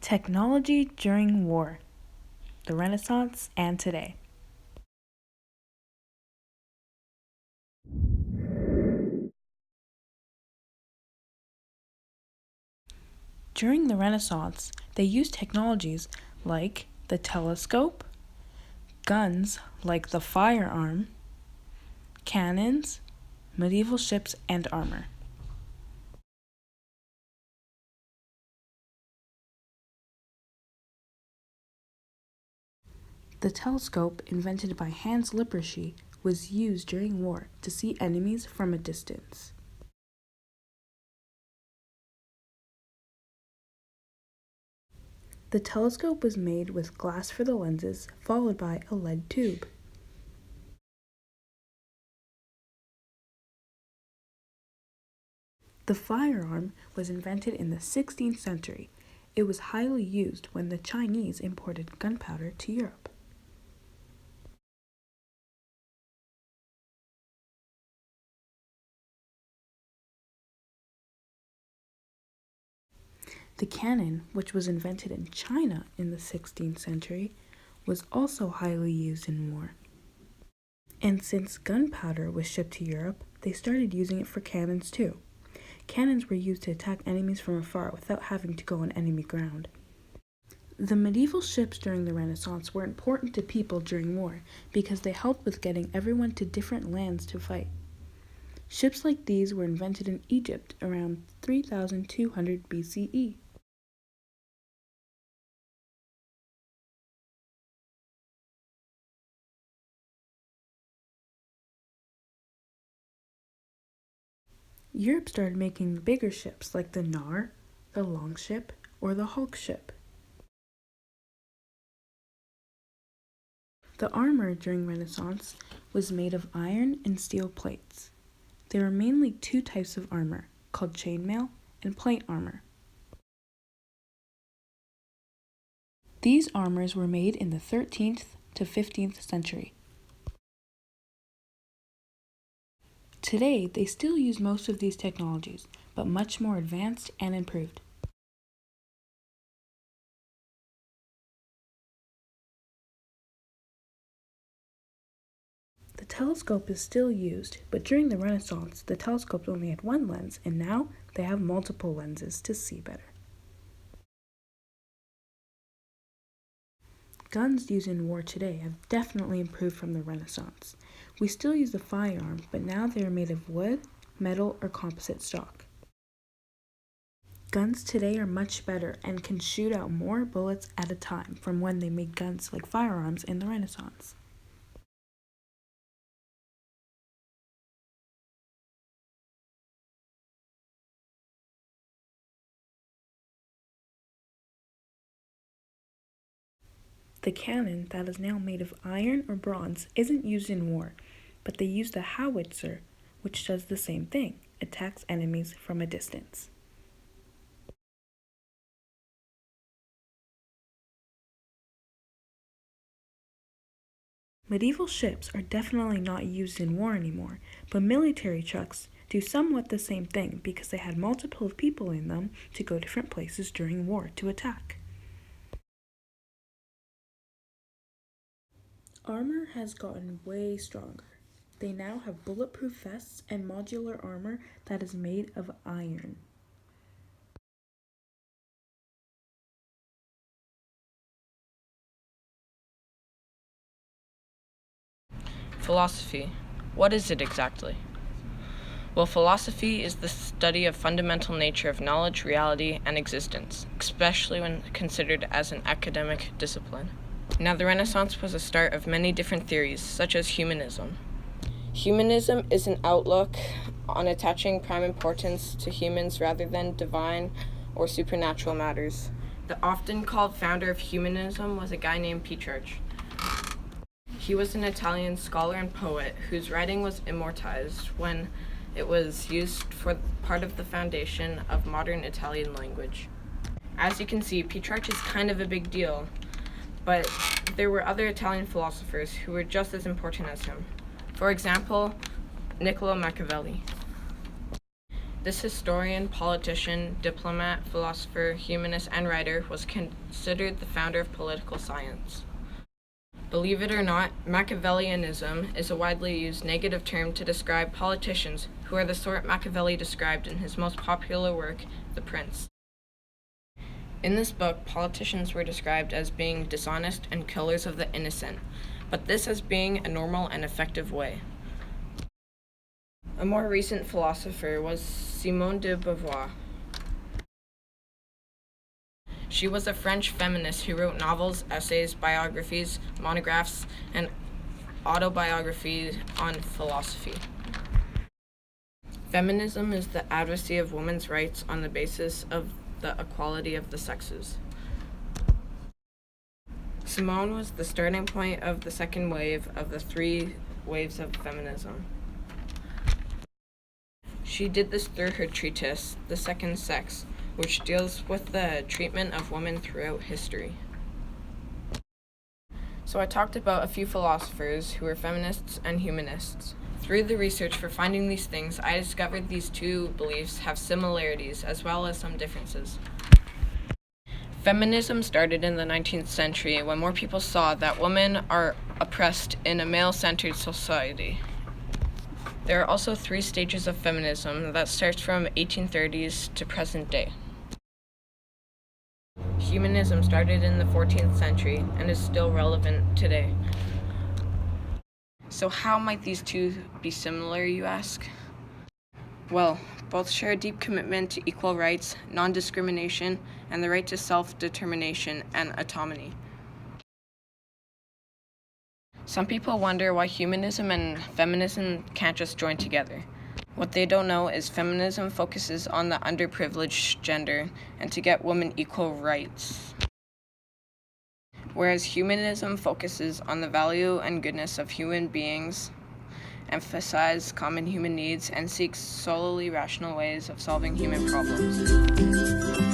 Technology during war, the Renaissance, and today. During the Renaissance, they used technologies like the telescope, guns like the firearm, cannons, medieval ships, and armor. The telescope, invented by Hans Lippershey, was used during war to see enemies from a distance. The telescope was made with glass for the lenses, followed by a lead tube. The firearm was invented in the 16th century. It was highly used when the Chinese imported gunpowder to Europe. The cannon, which was invented in China in the 16th century, was also highly used in war. And since gunpowder was shipped to Europe, they started using it for cannons too. Cannons were used to attack enemies from afar without having to go on enemy ground. The medieval ships during the Renaissance were important to people during war because they helped with getting everyone to different lands to fight. Ships like these were invented in Egypt around 3200 BCE. Europe started making bigger ships like the Nar, the Longship, or the Hulk ship. The armor during Renaissance was made of iron and steel plates. There were mainly two types of armor, called chainmail and plate armor. These armors were made in the 13th to 15th century. Today, they still use most of these technologies, but much more advanced and improved. The telescope is still used, but during the Renaissance, the telescopes only had one lens, and now they have multiple lenses to see better. Guns used in war today have definitely improved from the Renaissance. We still use the firearm, but now they are made of wood, metal, or composite stock. Guns today are much better and can shoot out more bullets at a time from when they made guns like firearms in the Renaissance. The cannon that is now made of iron or bronze isn't used in war, but they use the howitzer, which does the same thing, attacks enemies from a distance. Medieval ships are definitely not used in war anymore, but military trucks do somewhat the same thing because they had multiple people in them to go different places during war to attack. Armor has gotten way stronger. They now have bulletproof vests and modular armor that is made of iron. Philosophy. What is it exactly? Well, philosophy is the study of fundamental nature of knowledge, reality, and existence, especially when considered as an academic discipline. Now, the Renaissance was the start of many different theories, such as humanism. Humanism is an outlook on attaching prime importance to humans rather than divine or supernatural matters. The often called founder of humanism was a guy named Petrarch. He was an Italian scholar and poet whose writing was immortalized when it was used for part of the foundation of modern Italian language. As you can see, Petrarch is kind of a big deal, but there were other Italian philosophers who were just as important as him. For example, Niccolo Machiavelli. This historian, politician, diplomat, philosopher, humanist, and writer was considered the founder of political science. Believe it or not, Machiavellianism is a widely used negative term to describe politicians who are the sort Machiavelli described in his most popular work, The Prince. In this book, politicians were described as being dishonest and killers of the innocent, but this as being a normal and effective way. A more recent philosopher was Simone de Beauvoir. She was a French feminist who wrote novels, essays, biographies, monographs, and autobiographies on philosophy. Feminism is the advocacy of women's rights on the basis of the equality of the sexes. Simone was the starting point of the second wave of the three waves of feminism. She did this through her treatise, The Second Sex, which deals with the treatment of women throughout history. So I talked about a few philosophers who were feminists and humanists. Through the research for finding these things, I discovered these two beliefs have similarities as well as some differences. Feminism started in the 19th century when more people saw that women are oppressed in a male-centered society. There are also three stages of feminism that starts from 1830s to present day. Humanism started in the 14th century and is still relevant today. So how might these two be similar, you ask? Well, both share a deep commitment to equal rights, non-discrimination, and the right to self-determination and autonomy. Some people wonder why humanism and feminism can't just join together. What they don't know is feminism focuses on the underprivileged gender and to get women equal rights, whereas humanism focuses on the value and goodness of human beings, emphasizes common human needs, and seeks solely rational ways of solving human problems.